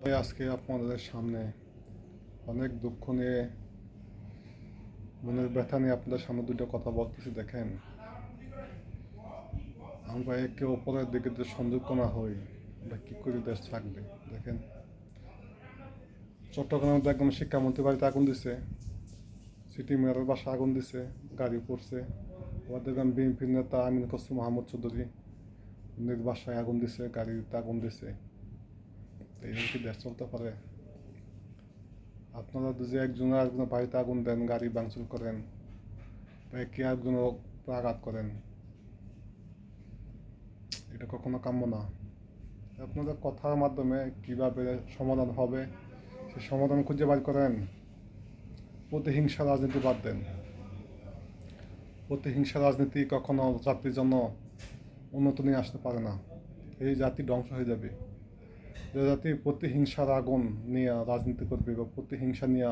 তাই আজকে আপনাদের সামনে অনেক দুঃখ নিয়ে, মনের ব্যথা নিয়ে আপনাদের সামনে দুটো কথা বলতেছি। দেখেন, আমরা একে অপরের দিকে যে সংযুক্ত না হই, আমরা কী করে দেশ থাকবে? দেখেন, চট্টগ্রামে একদম শিক্ষামন্ত্রী বাড়িতে আগুন দিছে, সিটি মেয়রের বাসা আগুন দিছে, গাড়ি পড়ছে। আবার দেখলাম বিএনপির নেতা আমিন খসরু মাহমুদ চৌধুরী উনির বাসায় আগুন দিছে, গাড়িতে আগুন দিছে। এইভাবে কি দেশ চলতে পারে? আপনারা যদি একজনের আরেকজনের বাড়িতে আগুন দেন, গাড়ি ভাঙচুর করেন, বা একে একজনের আঘাত করেন, এটা কখনো কাম্য না। আপনাদের কথার মাধ্যমে কিভাবে সমাধান হবে সেই সমাধান খুঁজে বের করেন। প্রতিহিংসা রাজনীতি বাদ দেন। প্রতিহিংসা রাজনীতি কখনো জাতির জন্য উন্নত নিয়ে আসতে পারে না। এই জাতি ধ্বংস হয়ে যাবে। যে জাতি প্রতিহিংসার আগুন নিয়ে রাজনীতি করবে বা প্রতিহিংসা নিয়ে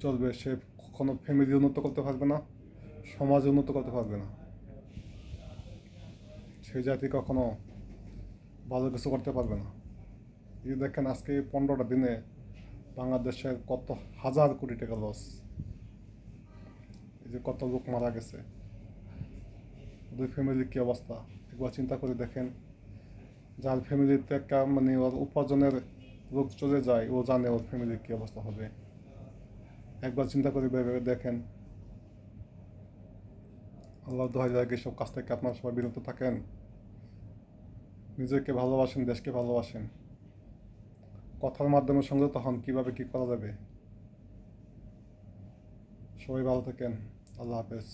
চলবে, সে কখনো ফ্যামিলি উন্নত করতে পারবে না, সমাজ উন্নত করতে পারবে না। সেই জাতি কখনো ভালো কিছু করতে পারবে না। এই দেখেন, আজকে 15টা দিনে বাংলাদেশের কত হাজার কোটি টাকা লস। এই যে কত লোক মারা গেছে, ওদের ফ্যামিলির কী অবস্থা একবার চিন্তা করে দেখেন। যার ফ্যামিলিতে একটা মানে ওর উপার্জনের লোক চলে যায়, ও জানে ওর ফ্যামিলির কী অবস্থা হবে। একবার চিন্তা করে ভেবে দেখেন। আল্লাহ দোহাই লাগে, সব কাছ থেকে আপনার সবাই বিরত থাকেন। নিজেকে ভালোবাসেন, দেশকে ভালোবাসেন। কথার মাধ্যমে সংযত হন, কীভাবে কী করা যাবে। সবাই ভালো থাকেন। আল্লাহ হাফেজ।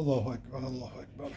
আল্লাহু আকবার, আল্লাহু আকবার।